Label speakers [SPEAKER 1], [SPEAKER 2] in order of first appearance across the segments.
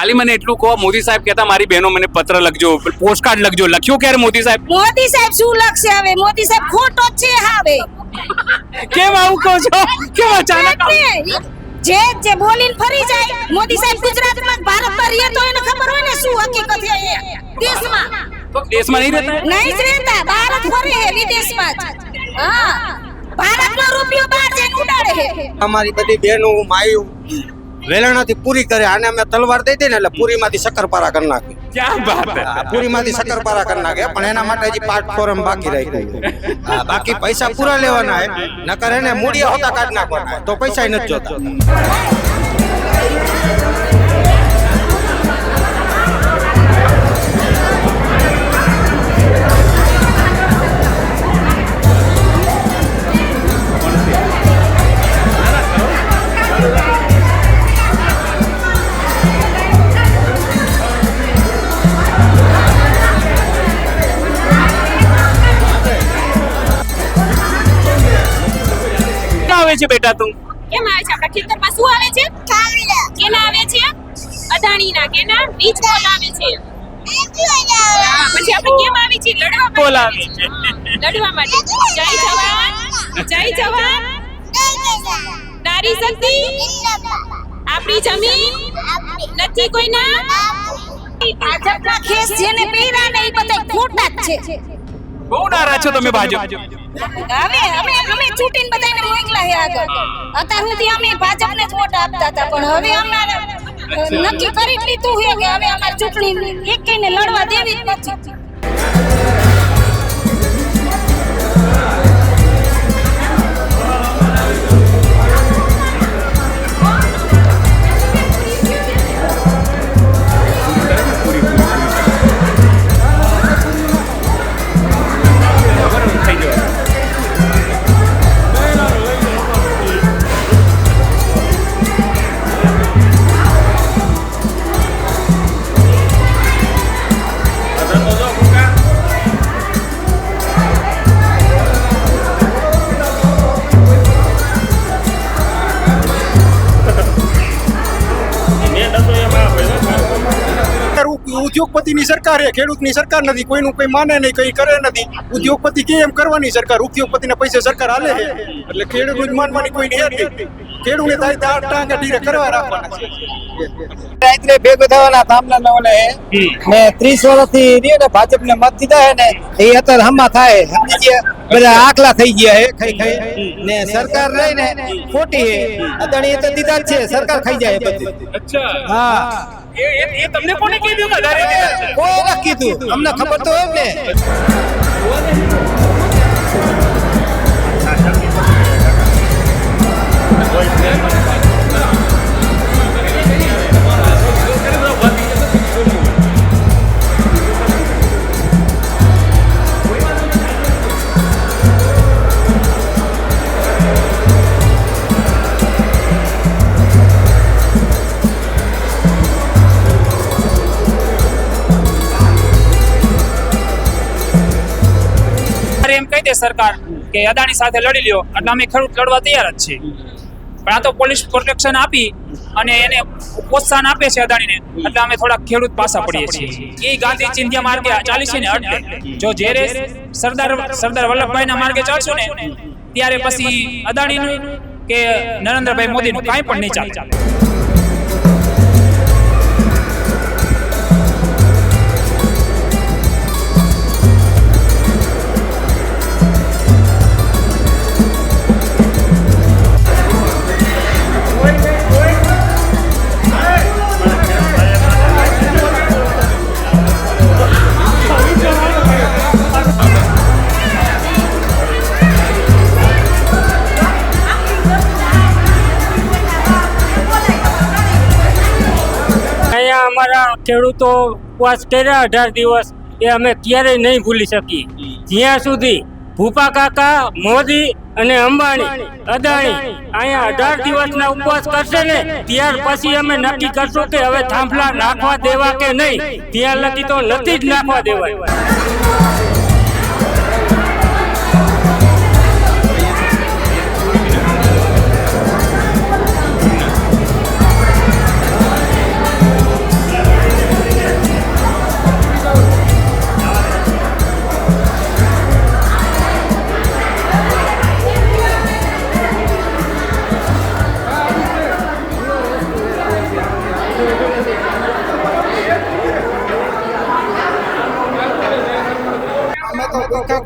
[SPEAKER 1] ખાલી મને એટલું કહો, મોદી સાહેબ કહેતા મારી બહેનો મને પત્ર લખજો, પોસ્ટકાર્ડ લખજો, લખ્યો ક્યારે મોદી સાહેબ?
[SPEAKER 2] મોદી સાહેબ શું લખશે હવે? મોદી સાહેબ ખોટો જ છે હવે.
[SPEAKER 1] કેમ આવું કહો છો? કેમ અચાનક
[SPEAKER 2] જે બોલીને ફરી જાય. મોદી સાહેબ ગુજરાતમાં ભારતમાં રહે તો એને ખબર હોય ને શું હકીકત છે દેશમાં.
[SPEAKER 1] તો દેશમાં નહીં રહેતા?
[SPEAKER 2] નહીં જ રહેતા, ભારત ફરે હે વિદેશમાં જ. હા, ભારતનો રૂપિયો બહાર જઈને ઉડાડે હે.
[SPEAKER 3] અમારી બધી બહેનો માયું વેલણાથી પૂરી કરે, આને અમે તલવાર દઈ દઈએ ને એટલે પૂરીમાંથી શક્કરપારા કરી નાખે.
[SPEAKER 1] ક્યાં વાત હે?
[SPEAKER 3] પૂરીમાંથી શક્કરપારા કરી નાખે, પણ એના માટે હજી પાર્ટ ફોરમ બાકી રાખ્યું. બાકી પૈસા પૂરા લેવાના હે, નકર એને મૂડિયા હોતા કાઢી નાખવાના, તો પૈસા નથી જોતા.
[SPEAKER 1] આવે છે બેટા તું?
[SPEAKER 4] કેમ આવે છે? આપણા ખેતરમાં શું આવે છે? કેના આવે છે? અદાણીના. કેના? વીજ પોલ આવે છે. હા, પછી આપણે કેમ આવી છે? લડવા માટે
[SPEAKER 1] પોલ
[SPEAKER 4] આવે છે. લડવા માટે. જય જવાન, જય જવાન, નારી શક્તિ, આપણી જમીન નથી કોઈના.
[SPEAKER 2] ભાજપના ખેસ જેને પહેર્યા ને એ બધા ખોટા જ છે.
[SPEAKER 1] બહુ નારાજ છો તમે ભાજપ?
[SPEAKER 2] હવે અમે ચૂંટીને બધાને મોકલા હે આગળ. અત્યાર સુધી અમે ભાજપને જ વોટ આપતા હતા, પણ હવે અમારે નક્કી કરી લીધું છે કે હવે અમારે ચૂંટણી એકેયને લડવા દેવી જ નથી.
[SPEAKER 5] ઉદ્યોગપતિની સરકાર છે, ખેડૂતની સરકાર નથી. કોઈનું કોઈ માને નહીં, કઈ કરે નથી. ઉદ્યોગપતિ કે એમ કરવાની સરકાર, ઉદ્યોગપતિના પૈસે સરકાર હાલે છે, એટલે ખેડૂતનું જ માનવાની કોઈ નહીં. ખેડૂતને ટાંકા ઢીરે કરવા રાખવાના છે.
[SPEAKER 3] રાત્રે ભેગો થવાના થાંભલા ઓલે ને 30 વર્ષથી રે ને ભાજપને મત દીધા હે ને એ અત્યારે હમા થાય. સમજી ગયા? બધા આખલા થઈ ગયા હે ખાઈ ખાઈ ને. સરકાર રહી ને ખોટી હે. અદાણી તો દીધા જ છે, સરકાર ખાઈ જાય બધી.
[SPEAKER 1] અચ્છા,
[SPEAKER 3] હા,
[SPEAKER 1] એ તમને કોને કીધું કે વધારે દીધા છે?
[SPEAKER 3] કોઈ ના કીધું, અમને ખબર તો હોય ને.
[SPEAKER 6] એમ કહી દે સરકાર કે અદાણી સાથે લડી લ્યો, એટલે અમે ખેડૂત લડવા તૈયાર જ છીએ. પણ આ તો પોલીસ પ્રોટેક્શન આપી અને એને પ્રોત્સાહન આપે છે અદાણીને, એટલે અમે થોડા ખેડૂત પાછા પડીએ છીએ. એ ગાંધી ચિંધ્યા માર્ગે ચાલી છે ને, એટલે જો જ્યારે સરદાર વલ્લભભાઈના માર્ગે ચાલશું ને ત્યારે પછી અદાણીનું કે નરેન્દ્રભાઈ મોદીનું કાંઈ પણ નહીં ચાલે.
[SPEAKER 7] અમારા ખેડૂતો ઉપવાસ કર્યા 18 દિવસ, એ અમે ક્યારેય નહીં ભૂલી શકીએ. જ્યાં સુધી ભૂપા કાકા, મોદી અને અંબાણી, અદાણી અહીંયા 18 દિવસના ઉપવાસ કરશે ને ત્યાર પછી અમે નક્કી કરશું કે હવે થાંભલા નાખવા દેવા કે નહીં. ત્યાં લગી તો નથી જ નાખવા દેવાય.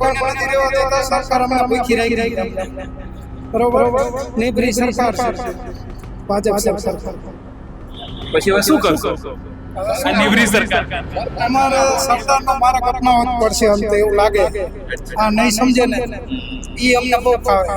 [SPEAKER 5] કોઈને નથી રહેવા દેતા, સરકાર અમને ભૂખી રાખી રહી. બરોબર, નિભરી સરકાર છે, ભાજપ સરકાર.
[SPEAKER 1] પછી હવે શું કરશો આ નિવરી સરકાર?
[SPEAKER 5] અમારે સરદારનો માર્ગ અપનાવવો જ પડશે અંતે એવું લાગે. આ નહીં સમજે ને એ અમને બહુ ફાવે.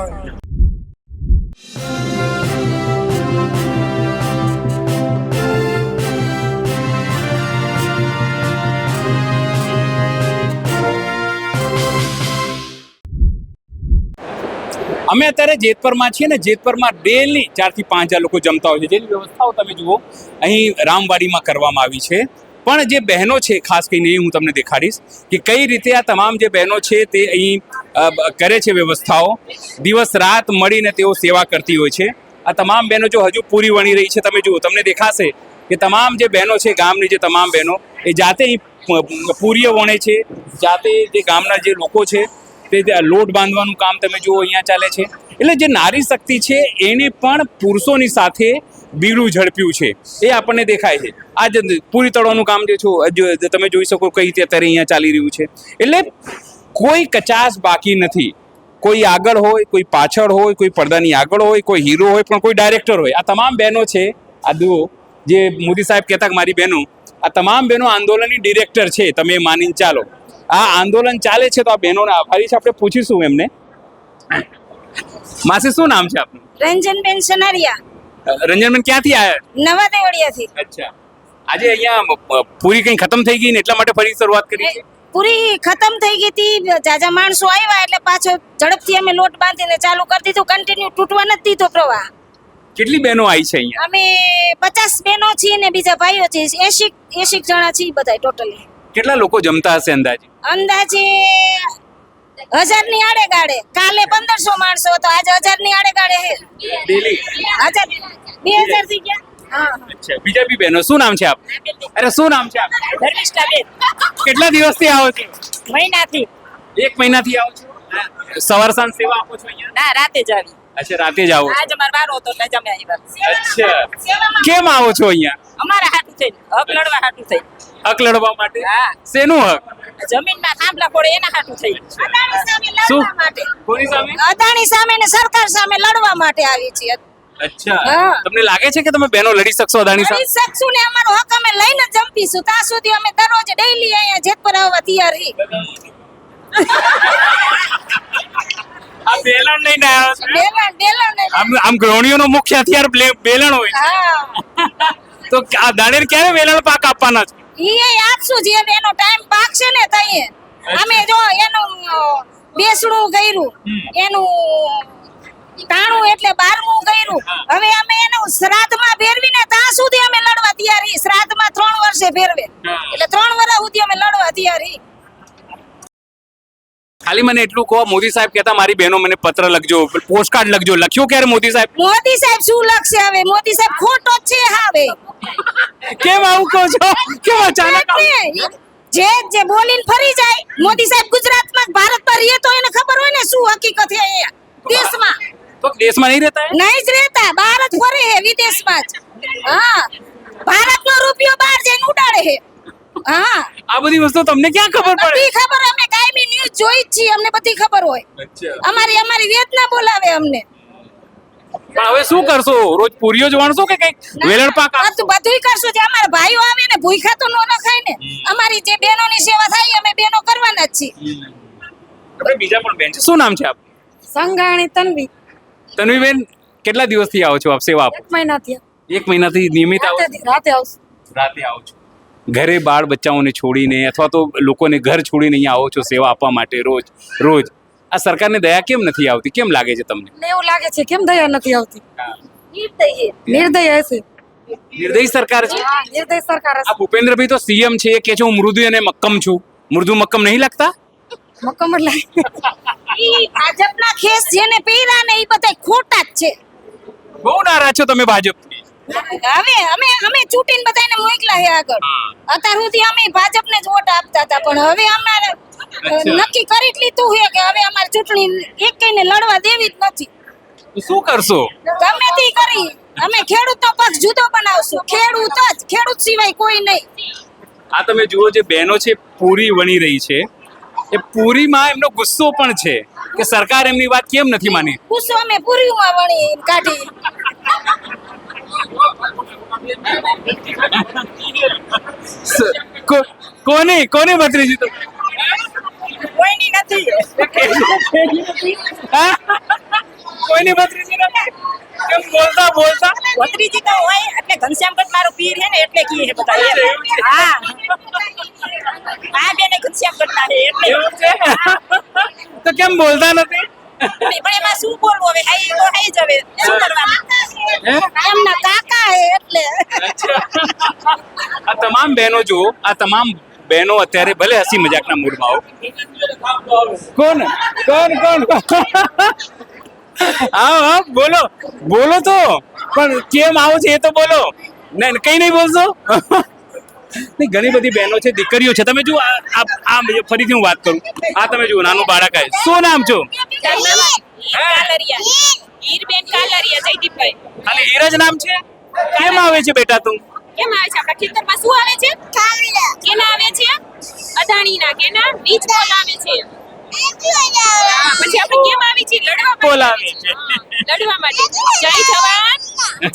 [SPEAKER 1] અમે અત્યારે જેતપરમાં છીએ ને જેતપરમાં ડેલી 4 થી 5 લોકો જમતા હોય છે. જેની વ્યવસ્થાઓ તમે જુઓ અહીં રામવાડીમાં કરવામાં આવી છે. પણ જે બહેનો છે ખાસ કરીને હું તમને દેખાડીશ કે કઈ રીતે આ તમામ જે બહેનો છે તે અહીં કરે છે વ્યવસ્થાઓ. દિવસ રાત મળીને તેઓ સેવા કરતી હોય છે. આ તમામ બહેનો જો હજુ પૂરી વણી રહી છે. તમે જુઓ, તમને દેખાશે કે તમામ જે બહેનો છે ગામની જે તમામ બહેનો એ જાતે અહીં પૂરીઓ વણે છે. જાતે જે ગામના જે લોકો છે તે લોટ બાંધવાનું કામ તમે જુઓ અહીંયા ચાલે છે. એટલે જે નારી શક્તિ છે એને પણ પુરુષોની સાથે બીડું ઝડપ્યું છે એ આપણને દેખાય છે. આ જ પૂરી તળવાનું કામ જે છો તમે જોઈ શકો કઈ રીતે અત્યારે અહીંયા ચાલી રહ્યું છે. એટલે કોઈ કચાશ બાકી નથી. કોઈ આગળ હોય, કોઈ પાછળ હોય, કોઈ પડદાની આગળ હોય, કોઈ હીરો હોય, પણ કોઈ ડાયરેક્ટર હોય. આ તમામ બહેનો છે. આ જુઓ, જે મોદી સાહેબ કહેતા કે મારી બહેનો, આ તમામ બહેનો આંદોલનની ડિરેક્ટર છે. તમે માનીને ચાલો આ આંદોલન ચાલે છે તો આ બહેનોને આભારી છે. આપણે પૂછીશું એમને. માસી, શું નામ છે આપનું?
[SPEAKER 2] રંજનબેન સનારિયા,
[SPEAKER 1] રંજનબેન ક્યાંથી આવ્યા?
[SPEAKER 2] નવા દેવળિયાથી.
[SPEAKER 1] અચ્છા, આજે અહીંયા પૂરી કઈ ખતમ થઈ ગઈ ને એટલા માટે ફરી શરૂઆત કરી છે?
[SPEAKER 2] પૂરી ખતમ થઈ ગઈ હતી, જાજા માણસો આવ્યા એટલે પાછો ઝડપથી અમે લોટ બાંધીને ચાલુ કરી દીધું. કન્ટિન્યુ તૂટવા નથી દીધો પ્રવાહ.
[SPEAKER 1] કેટલી બહેનો આવી છે અહીંયા?
[SPEAKER 2] અમે 50 બહેનો છીએ ને બીજા ભાઈઓ છે 80 જણા છીએ બધા ટોટલી.
[SPEAKER 1] કેટલા લોકો જમતા હશે અંદાજે?
[SPEAKER 2] અંદાજે 1000 ની આડે ગાડે. કાલે 1500 માણસો હતો, આજે 1000 ની આડે ગાડે હે
[SPEAKER 1] ડેલી.
[SPEAKER 2] 2000 થી ગયા. હા,
[SPEAKER 1] અચ્છા, બીજા બી બહેનો. શું નામ છે આપ? અરે શું નામ છે આપ?
[SPEAKER 2] ધર્મિષ્ઠાબેન.
[SPEAKER 1] કેટલા દિવસથી આવો છો?
[SPEAKER 2] મહિનાથી.
[SPEAKER 1] 1 મહિનાથી આવો છો? સવાર સાંજ સેવા આપો છો અહીંયા?
[SPEAKER 2] ના, રાતે જ આવી.
[SPEAKER 1] અચ્છા, રાતે જ આવો છો.
[SPEAKER 2] આજ અમાર બારો હતો એટલે જમે આવ્યા.
[SPEAKER 1] અચ્છા, કેમ આવો છો અહીંયા?
[SPEAKER 2] અમારા હાટું થઈ હક લડવા હાટું થઈ.
[SPEAKER 1] હક લડવા માટે?
[SPEAKER 2] હા.
[SPEAKER 1] શેનું હક?
[SPEAKER 2] જમીનમાં થાંભલા ફોડે એના હાટું થઈ. અદાણી સામે
[SPEAKER 1] શું?
[SPEAKER 2] લડવા માટે.
[SPEAKER 1] કોની સામે?
[SPEAKER 2] અદાણી સામે ને સરકાર સામે લડવા માટે આવી છીએ.
[SPEAKER 1] અચ્છા,
[SPEAKER 2] હા.
[SPEAKER 1] તમને લાગે છે કે તમે બહેનો લડી શકશો અદાણી સામે?
[SPEAKER 2] લડી શકશું ને અમારો હક અમે લઈને જ જંપીશું. ત્યાં સુધી અમે દરરોજ ડેઈલી અહીંયા જેતપુર આવવા તૈયાર છીએ.
[SPEAKER 1] આ બેલણ લઈને આવ્યો છે?
[SPEAKER 2] બેલણ ને.
[SPEAKER 1] આમ ગૃહિણીઓનો મુખ્ય હથિયાર બેલણ હોય છે.
[SPEAKER 2] હા.
[SPEAKER 1] તો આ દાડેર ક્યારે વેલણ પાક આપવાના છે?
[SPEAKER 2] ઈ આપશું જે એનો ટાઈમ પાકશે ને તઈએ. અમે જો એનું બેસણું કર્યું, એનું તાણું એટલે 12મું કર્યું. હવે અમે એનું શ્રાદ્ધમાં ફેરવીને ત્યાં સુધી અમે લડવા તૈયાર છીએ. શ્રાદ્ધમાં 3 વર્ષે ફેરવે એટલે 3 વર્ષ સુધી અમે લડવા તૈયાર છીએ.
[SPEAKER 1] ખાલી મને એટલું કહો, મોદી સાહેબ કહેતા મારી બહેનો મને પત્ર લખજો, પોસ્ટકાર્ડ લખજો. લખ્યું ક્યારે મોદી સાહેબ?
[SPEAKER 2] મોદી સાહેબ શું લખશે હવે? મોદી સાહેબ ખોટો જ છે હવે.
[SPEAKER 1] કેમ આવું કહો છો? કેમ અચાનક?
[SPEAKER 2] જે બોલીને ફરી જાય. મોદી સાહેબ ગુજરાતમાં ભારતમાં રહે તો એને ખબર હોય ને શું હકીકત છે અહીંયા દેશમાં.
[SPEAKER 1] તો દેશમાં નહીં રહેતા?
[SPEAKER 2] નહીં જ રહેતા, બહાર જ ફરે છે વિદેશમાં જ. હા, ભારતનો રૂપિયો બહાર જઈને ઉડાડે છે. હા,
[SPEAKER 1] આ બધી વસ્તુ તમને ક્યાં ખબર પડે?
[SPEAKER 2] બધી ખબર. અમે કાયમી ન્યૂઝ જોઈ જ છીએ, અમને બધી ખબર હોય. અમારી વેદના બોલાવે અમને.
[SPEAKER 1] પણ હવે શું કરશો? રોજ પૂરીઓ જ વણશો કે કઈક વેલણ પાક?
[SPEAKER 2] બધુંય કરશું. જે અમારા ભાઈઓ આવે ને ભૂખ્યા તો ન ખાય ને. અમારી જે બહેનોની સેવા થાય અમે બહેનો કરવાના જ છીએ.
[SPEAKER 1] આપણે બીજા પણ બેન છે. શું નામ છે આપ?
[SPEAKER 2] સંઘાણી તન્વી.
[SPEAKER 1] તન્વીબેન, કેટલા દિવસથી આવો છો આપ સેવા આપો?
[SPEAKER 2] 1 મહિનાથી.
[SPEAKER 1] 1 મહિનાથી નિયમિત આવો છો?
[SPEAKER 2] રાતે આવશું.
[SPEAKER 1] રાતે આવો છો? ઘરે બાળ બચ્ચાઓને છોડીને અથવા તો લોકોને ઘર છોડીને અહીંયા આવો છો સેવા આપવા માટે રોજ? આ સરકારને દયા કેમ નથી આવતી? કેમ લાગે છે તમને?
[SPEAKER 2] એવું લાગે છે કેમ દયા નથી આવતી? નિર્દય હશે.
[SPEAKER 1] નિર્દયી સરકાર છે.
[SPEAKER 2] નિર્દય સરકાર
[SPEAKER 1] આ ભૂપેન્દ્રભાઈ તો સીએમ છે, કે છે હું મૃદુ અને મક્કમ છું. મૃદુ મક્કમ નહીં લાગતા?
[SPEAKER 2] મક્કમ જ લાગે. ભાજપના ખેસ જેને પહેર્યા ને એ બધા ખોટા જ છે.
[SPEAKER 1] બહુ નારાજ છો તમે ભાજપથી.
[SPEAKER 2] હવે અમે ચૂંટીને બધાને મોકલા છે આગળ. અત્યાર સુધી અમે ભાજપને જ વોટ આપતા હતા, પણ હવે અમારે નક્કી કરી લીધું છે કે હવે અમારે ચૂંટણી એકેયને લડવા દેવી જ નથી.
[SPEAKER 1] શું કરશો?
[SPEAKER 2] ગમે તે કરી અમે ખેડૂતનો પક્ષ જુદો બનાવશું. ખેડૂત સિવાય કોઈ નહીં.
[SPEAKER 1] આ તમે જુઓ, જે બહેનો છે પૂરી વણી રહી છે. એ પૂરીમાં એમનો ગુસ્સો પણ છે કે સરકાર એમની વાત કેમ નથી માની.
[SPEAKER 2] ગુસ્સો અમે પૂરીમાં વણી કાઢી.
[SPEAKER 1] કોની ભત્રીજી તો
[SPEAKER 2] કોઈની નથી.
[SPEAKER 1] હા? કોઈની ભત્રીજી નથી? કેમ બોલતા
[SPEAKER 2] ભત્રીજી તો હોય એટલે ઘનશ્યામગઢ મારો પીર છે ને એટલે કી છે બધા. હા બેને ઘનશ્યામગઢ ના છે એટલે.
[SPEAKER 1] એવું છે? તો કેમ બોલતા નથી?
[SPEAKER 2] પણ એમાં શું બોલવું હવે? આઈ તો આઈ જ હવે શું કરવાનું?
[SPEAKER 1] હે?
[SPEAKER 2] એમના કાકા છે એટલે.
[SPEAKER 1] આ તમામ બહેનો જુઓ, આ તમામ બહેનો અત્યારે ભલે હસી મજાકના મૂડમાં હો. કોણ હા બોલો તો, પણ કેમ આવો છે એ તો બોલો. નહીં કઈ નહીં બોલશો? નહીં, ઘણી બધી બહેનો છે, દીકરીઓ છે. તમે જુઓ આ ફરીથી હું વાત કરું, આ તમે જુઓ નાનું બાળક આવે. શું નામ છો?
[SPEAKER 4] હીરબેન કાલરિયા જયદીપભાઈ.
[SPEAKER 1] ખાલી હીર જ નામ છે? કેમ આવે છે બેટા તું?
[SPEAKER 4] કેમ આવે છે? આપણા ખેતરમાં શું આવે છે? કેના આવે છે? અદાણીના. કેના? વીજ પોલ આવે છે. પછી આપણે કેમ આવી છીએ? લડવા માટે.
[SPEAKER 1] પોલ આવે છે.
[SPEAKER 4] લડવા માટે.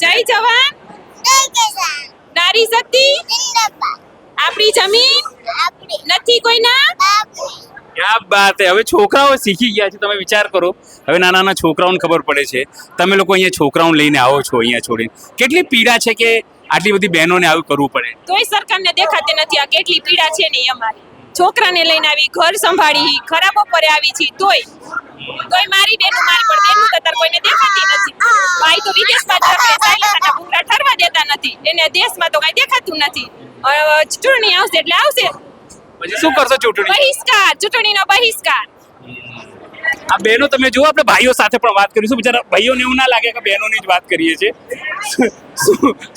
[SPEAKER 4] જય જવાન નારી શક્તિ. આપણી જમીન નથી કોઈના.
[SPEAKER 1] ક્યાં બાત હે. હવે છોકરાઓ શીખી ગયા છે. તમે વિચાર કરો, હવે નાના છોકરાઓને ખબર પડે છે. તમે લોકો અહીંયા છોકરાઓને લઈને આવો છો અહીંયા છોડીને. કેટલી પીડા છે કે આટલી બધી બહેનોને આવું કરવું પડે.
[SPEAKER 4] તોય સરકારને દેખાતી નથી આ કેટલી પીડા છે ને અમારી. છોકરાને લઈને આવી, ઘર સંભાળી, ખરાબો પર આવી છે તોય મારી બેનું મારી પણ બેનું તો તાર કોઈને દેખાતી નથી. ભાઈ તો વિદેશમાં જ રહે, સાયલાના ભૂંગળા ઠરવા દેતા નથી. એને દેશમાં તો કઈ દેખાતું નથી. ચૂંટણી આવશે એટલે આવશે.
[SPEAKER 1] પછી શું કરશો ચૂંટણી?
[SPEAKER 4] ચૂંટણીનો બહિષ્કાર.
[SPEAKER 1] આ બહેનો તમે જુઓ, આપણે ભાઈઓ સાથે પણ વાત કરીશું. બિચારા ભાઈઓને એવું ના લાગે કે બહેનોની જ વાત કરીએ છીએ.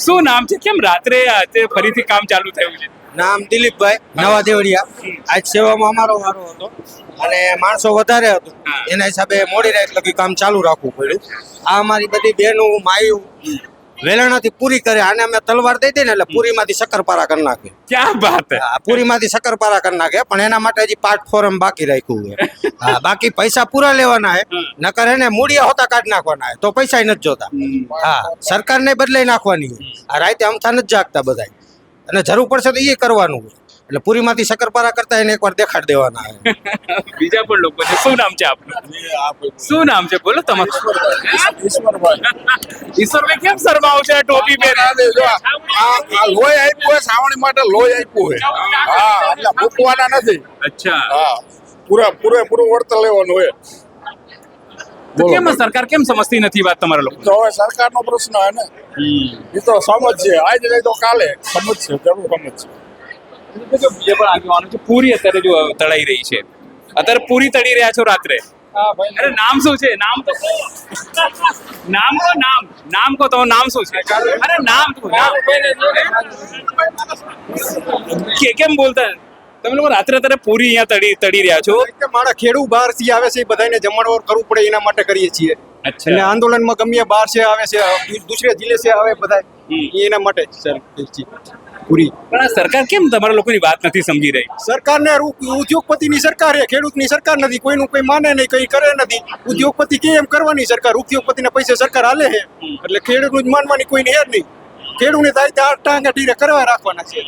[SPEAKER 1] શું નામ છે? કેમ રાત્રે ફરીથી કામ ચાલુ થયું છે?
[SPEAKER 3] નામ દિલીપભાઈ નવા દેવડિયા. આજ સેવામાં અમારો વારો હતો અને માણસો વધારે હતું, એના હિસાબે મોડી રાત લગી કામ ચાલુ રાખવું પડ્યું. આ અમારી બધી બહેનો માયું વેલણાથી પૂરી કરે. આને અમે તલવાર દઈ દઈએ ને એટલે પૂરીમાંથી શક્કરપારા કરી નાખે.
[SPEAKER 1] ક્યાં વાત હે.
[SPEAKER 3] પૂરીમાંથી શક્કરપારા કરી નાખે, પણ એના માટે હજી પાર્ટ ફોરમ બાકી રાખ્યું છે. હા, બાકી પૈસા પૂરા લેવાના હે, નકર એને મૂળિયા હોતા કાઢી નાખવાના હે, તો પૈસા નથી જોતા. હા, સરકારને બદલાઈ નાખવાની છે. આ રાતે અમથા નથી જાગતા બધા, અને જરૂર પડશે તો એ કરવાનું હોય. એટલે પૂરીમાંથી શક્કરપારા કરતા એને એકવાર દેખાડ દેવાના હે.
[SPEAKER 1] બીજા પણ લોકો છે. શું નામ છે આપનું? શું નામ છે? બોલો તમારું. ઈશ્વરભાઈ કેમ શરમાવો છે? ટોપી પહેરે.
[SPEAKER 8] લોહી આપ્યું હોય સાવણી માટે, લોહી આપ્યું હોય. હા, એટલે મૂકવાના નથી.
[SPEAKER 1] અચ્છા.
[SPEAKER 8] હા, પૂરેપૂરું વળતર લેવાનું હોય.
[SPEAKER 1] તો કેમ સરકાર કેમ સમજતી નથી વાત તમારા લોકો?
[SPEAKER 8] તો હવે સરકારનો પ્રશ્ન હે ને, એ તો સમજશે. આજ નહીં તો કાલે સમજશે, જરૂર સમજશે.
[SPEAKER 1] બીજે પણ આગેવાનો છે. પૂરી અત્યારે જો તળાઈ રહી છે. અત્યારે પૂરી તળી રહ્યા છો રાત્રે. અરે નામ શું છે? નામ તો કહો. નામ કહો. તમારું નામ શું છે? અરે નામ કેમ બોલતા? તમે લોકો રાત્રે અત્યારે પૂરી અહીંયા તળી રહ્યા છો.
[SPEAKER 5] કે મારા ખેડૂત બહાર થી આવે છે, બધાને જમણવાર કરવું પડે એના માટે કરીએ છીએ.
[SPEAKER 1] અચ્છા.
[SPEAKER 5] એટલે આંદોલનમાં ગમે બહાર છે આવે છે, દૂસરે જિલ્લે છે આવે બધા, એના માટે સર પૂરી.
[SPEAKER 1] પણ આ સરકાર કેમ તમારા લોકોની વાત નથી સમજી રહી?
[SPEAKER 5] સરકારને ઉદ્યોગપતિની સરકાર છે, ખેડૂતની સરકાર નથી. કોઈનું કોઈ માને નહીં, કઈ કરે નથી. ઉદ્યોગપતિ કે એમ કરવાની સરકાર, ઉદ્યોગપતિના પૈસે સરકાર હાલે છે, એટલે ખેડૂતનું જ માનવાની કોઈને હેર નહીં. ખેડૂતને ટાંગા ટીરે કરવા રાખવાના છે.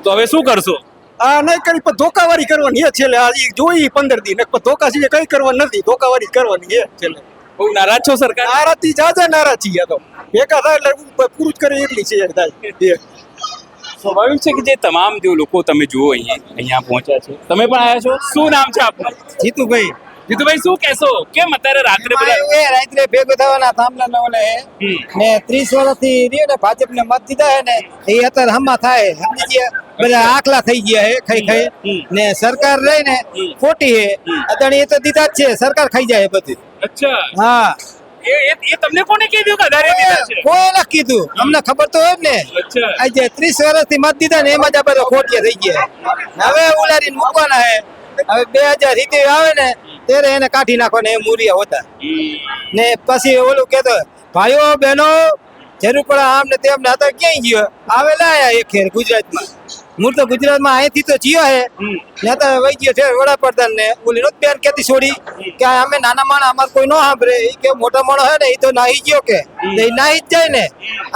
[SPEAKER 1] તો હવે શું કરશો?
[SPEAKER 5] આ નહીં કરી પણ ધોકાવારી કરવાની છે છેલ્લે. આજે જોઈ 15 દી ધોકા સિવાય કઈ કરવાનું નથી. ધોકાવારી કરવાની છે છેલ્લે.
[SPEAKER 1] બહુ નારાજ છો સરકાર?
[SPEAKER 5] નારાજથી જાજા નારાજ છીએ. તો ભેગા થાય એટલે પૂરું જ કરે એટલી છે થાય.
[SPEAKER 1] સ્વાભાવિક છે કે જે તમામ જો લોકો તમે જુઓ અહીંયા પહોંચ્યા છે. તમે પણ આવ્યા છો. શું નામ છે આપનું?
[SPEAKER 3] જીતુભાઈ.
[SPEAKER 1] જીતુભાઈ શું કહેશો? કેમ અત્યારે રાત્રે બધા
[SPEAKER 3] રાત્રે ભેગું થવાના થાંભલા ને ઓલે ને 30 વર્ષથી રહ્યો ને ભાજપને મત દીધા હે ને, એ અત્યારે હમા થાય સમજી ગયા. બધા આખલા થઈ ગયા હે ખાઈ ને. સરકાર રહી ને ખોટી હે. અદાણી એ તો દીધા જ છે, સરકાર ખાઈ જાય બધી.
[SPEAKER 1] અચ્છા.
[SPEAKER 3] હા,
[SPEAKER 1] એ તમને કોને કીધું કે અદાણી દીધા છે?
[SPEAKER 3] કોઈ ના કીધું, અમને ખબર તો હોય ને.
[SPEAKER 1] અચ્છા.
[SPEAKER 3] આજે 30 વર્ષથી મત દીધા ને એમાં જ આ બધા ખોટિયા થઈ ગયા. હવે ઉલારીને મૂકવાના હે. હવે 2070 આવે ને ત્યારે એને કાઢી નાખવાના એ મૂરિયા હોતા. ને પછી ઓલું કેતો ભાઈઓ બહેનો જરૂર પડે આમ ને તેમ ને, ક્યાંય ગયો આવે લાયા એક ખેર ગુજરાતમાં. હું તો ગુજરાતમાં અહીંથી તો જીયો હે ને તો વહી ગયો છે વડાપ્રધાન ને ઓલી નોત બેન કેતી છોડી કે અમે નાના માણસ અમાર કોઈ ન સાંભળે એ કે મોટા માણસ હે ને એ તો નાહી ગયો કે એ નાહી જ જાય ને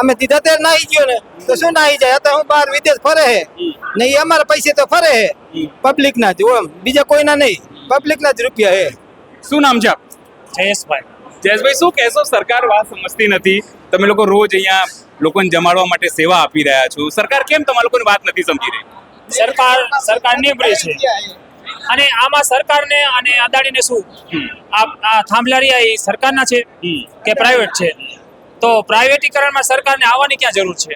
[SPEAKER 3] અમે સીધા તે નાહી ગયો ને તો શું નાહી જાય તો હું બહાર વિદેશ ફરે હે ને એ અમારા પૈસે તો ફરે હે પબ્લિક ના જ ઓમ બીજા કોઈના નહીં પબ્લિક ના જ રૂપિયા હે.
[SPEAKER 1] શું નામ છે આપ?
[SPEAKER 6] જયેશભાઈ
[SPEAKER 1] જયેશભાઈ, શું કહેશો? સરકાર વાત સમજતી નથી. તમે લોકો રોજ અહીંયા લોકોને જમાડવા માટે સેવા આપી રહ્યા છો. સરકાર કેમ તમારા લોકોની વાત નથી સમજી રહી?
[SPEAKER 6] સરકાર નિર્ભય છે અને આમાં સરકારને અને અદાણીને શું આ થાંભલા રહ્યા એ સરકારના છે કે પ્રાઇવેટ છે? તો પ્રાઇવેટીકરણમાં સરકારને આવવાની ક્યાં જરૂર છે?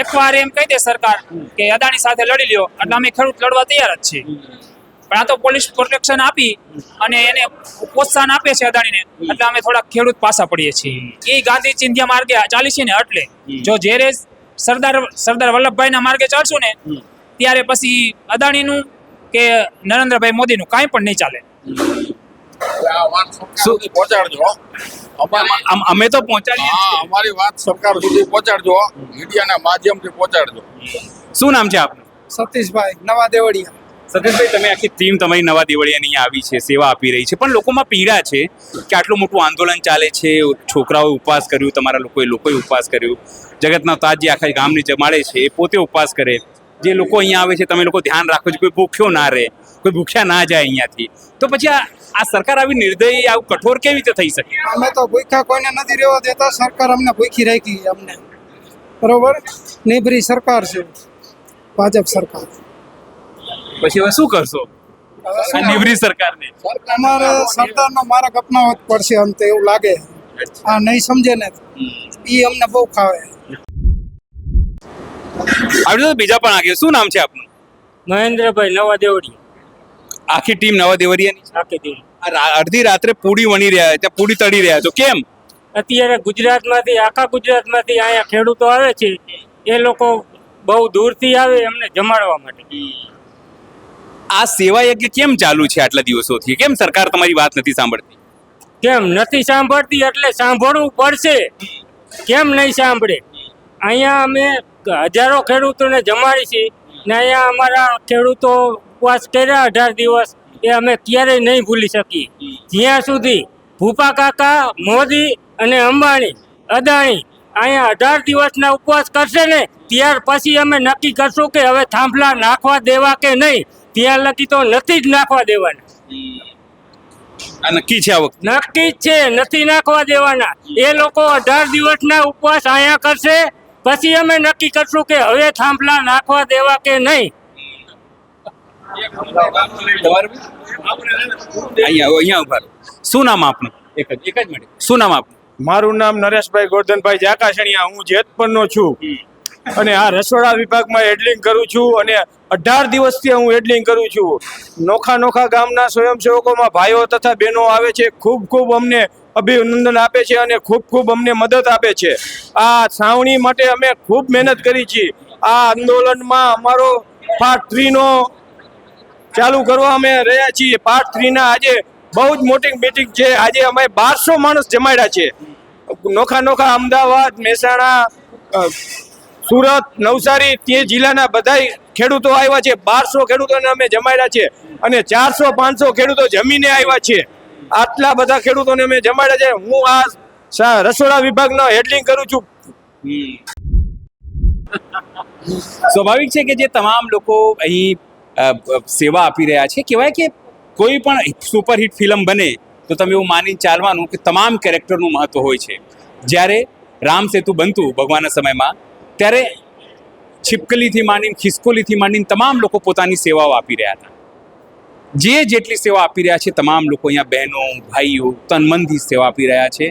[SPEAKER 6] એકવાર એમ કહી દે સરકાર કે અદાણી સાથે લડી લ્યો એટલે અમે ખેડૂત લડવા તૈયાર જ છીએ, પણ આ તો પોલીસ પ્રોટેક્શન આપી અને એને પ્રોત્સાહન આપે છે અદાણીને એટલે અમે થોડા ખેડૂત પાછા પડીએ છીએ. એ ગાંધી ચિંધ્યા માર્ગે ચાલી છે ને એટલે જો જ્યારે સરદાર વલ્લભભાઈના માર્ગે ચાલશું ને ત્યારે પછી અદાણીનું કે નરેન્દ્રભાઈ મોદીનું કાંઈ પણ નહીં ચાલે.
[SPEAKER 8] આ વાત સરકાર સુધી પહોંચાડજો.
[SPEAKER 1] અમે તો પહોંચાડીએ છીએ.
[SPEAKER 8] હા, અમારી વાત સરકાર સુધી પહોંચાડજો, મીડિયાના માધ્યમથી પહોંચાડજો.
[SPEAKER 1] શું નામ છે આપનું?
[SPEAKER 5] સતીશભાઈ નવા દેવળિયા.
[SPEAKER 1] સતીશભાઈ, તમે આખી ટીમ તમારી નવા દેવળિયાની અહીંયા આવી છે, સેવા આપી રહી છે, પણ લોકોમાં પીડા છે કે આટલું મોટું આંદોલન ચાલે છે, છોકરાઓએ ઉપવાસ કર્યું, તમારા લોકોએ ઉપવાસ કર્યું, જગતના તાજ જે આખા ગામને જમાડે છે એ પોતે ઉપવાસ કરે, જે લોકો અહીંયા આવે છે તમે લોકો ધ્યાન રાખો છો કોઈ ભૂખ્યો ના રહે, કોઈ ભૂખ્યા ના જાય અહીંયાથી, તો પછી આ સરકાર આવી નિર્દય આવું કઠોર કેવી રીતે થઈ શકે?
[SPEAKER 5] અમે તો ભૂખ્યા કોઈને નથી રહેવા દેતા. સરકાર અમને ભૂખી રાખી અમને, બરોબર? નિભરી સરકાર છે ભાજપ સરકાર.
[SPEAKER 1] પછી હવે શું કરશો આ નિવરી સરકારને?
[SPEAKER 5] અમારે સરદારનો માર્ગ અપનાવવો જ પડશે અમને તો એવું લાગે. આ નહીં સમજે ને એ અમને બહુ ખાવે.
[SPEAKER 1] આવી તો બીજા પણ આગળ. શું નામ છે આપનું?
[SPEAKER 7] મહેન્દ્રભાઈ નવા દેવડી.
[SPEAKER 1] આખી ટીમ નવા દેવરિયાની
[SPEAKER 7] આખી ટીમ.
[SPEAKER 1] અડધી રાત્રે પૂડી વણી રહ્યા છે, પૂડી તળી રહ્યા છો, કેમ?
[SPEAKER 7] અત્યારે ગુજરાતમાંથી આખા ગુજરાતમાંથી અહીંયા ખેડૂતો આવે છે, એ લોકો બહુ દૂરથી આવે એમને જમાડવા માટે.
[SPEAKER 1] આ સેવા યજ્ઞ કેમ ચાલુ છે આટલા દિવસોથી? કેમ સરકાર તમારી વાત નથી સાંભળતી?
[SPEAKER 7] કેમ નથી સાંભળતી? એટલે સાંભળવું પડશે. કેમ નહીં સાંભળે? અહીંયા અમે હજારો ખેડૂતોને જમાડી છીએ ને અહીંયા અમારા ખેડૂતો ઉપવાસ કર્યા 18 દિવસ, એ અમે ક્યારેય નહીં ભૂલી શકીએ. જ્યાં સુધી ભૂપા કાકા, મોદી અને અંબાણી, અદાણી અહીંયા 18 દિવસના ઉપવાસ કરશે ને ત્યાર પછી અમે નક્કી કરશું કે હવે થાંભલા નાખવા દેવા કે નહીં. ત્યાં લગી તો નથી જ નાખવા દેવાના.
[SPEAKER 1] આ નક્કી છે? આ વખતે
[SPEAKER 7] નક્કી જ છે, નથી નાખવા દેવાના. એ લોકો 18 દિવસના ઉપવાસ અહીંયા કરશે પછી અમે નક્કી કરશું કે હવે થાંભલા નાખવા દેવા કે નહીં.
[SPEAKER 1] અહીંયા ઉભા રહો. શું નામ આપનું? એક જ મિનિટ. શું નામ આપનું?
[SPEAKER 9] મારું નામ નરેશભાઈ ગોરધનભાઈ જાકાશણિયા. હું જેતપુરનો છું અને આ રસોડા વિભાગમાં હેડલિંગ કરું છું અને 18 દિવસથી હું હેડલિંગ કરું છું. નોખા ગામના સ્વયંસેવકોમાં ભાઈઓ તથા બહેનો આવે છે, ખૂબ અમને અભિનંદન આપે છે અને ખૂબ અમને મદદ આપે છે. આ છાવણી માટે અમે ખૂબ મહેનત કરી છે. આ આંદોલનમાં અમારો પાર્ટ 3 નો ચાલુ કરવા અમે રહ્યા છીએ. પાર્ટ 3 ના આજે બહુ જ મોટી મીટિંગ છે. આજે અમે 1200 માણસ જમાડ્યા છે. નોખા અમદાવાદ, મહેસાણા, સુરત, નવસારી તે જિલ્લાના બધા ખેડૂતો આવ્યા છે. 1200 ખેડૂતોને અમે જમાડ્યા છે અને 400-500 ખેડૂતો જમીને આવ્યા છે. આટલા બધા ખેડૂતોને અમે જમાડ્યા છે. હું આ રસોડા વિભાગનો હેડલિંગ કરું છું.
[SPEAKER 1] સ્વાભાવિક છે કે જે તમામ લોકો અહીં સેવા આપી રહ્યા છે, કહેવાય કે કોઈ પણ સુપરહિટ ફિલ્મ બને તો તમે એવું માનીને ચાલવાનું કે તમામ કેરેક્ટરનું મહત્વ હોય છે. જ્યારે રામ સેતુ બનતું ભગવાનના સમયમાં ત્યારે છીપકલીથી માંડીને ખિસકોલીથી માંડીને તમામ લોકો પોતાની સેવાઓ આપી રહ્યા હતા. જે જેટલી સેવા આપી રહ્યા છે તમામ લોકો અહીંયા બહેનો, ભાઈઓ તન મનથી સેવા આપી રહ્યા છે.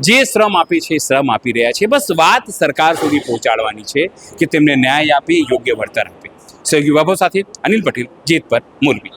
[SPEAKER 1] જે શ્રમ આપે છે એ શ્રમ આપી રહ્યા છે. બસ વાત સરકાર સુધી પહોંચાડવાની છે કે તેમને ન્યાય આપે, યોગ્ય વળતર આપે. સહયોગી બાબો સાથે અનિલ પટેલ, જેતપુર, મોરબી.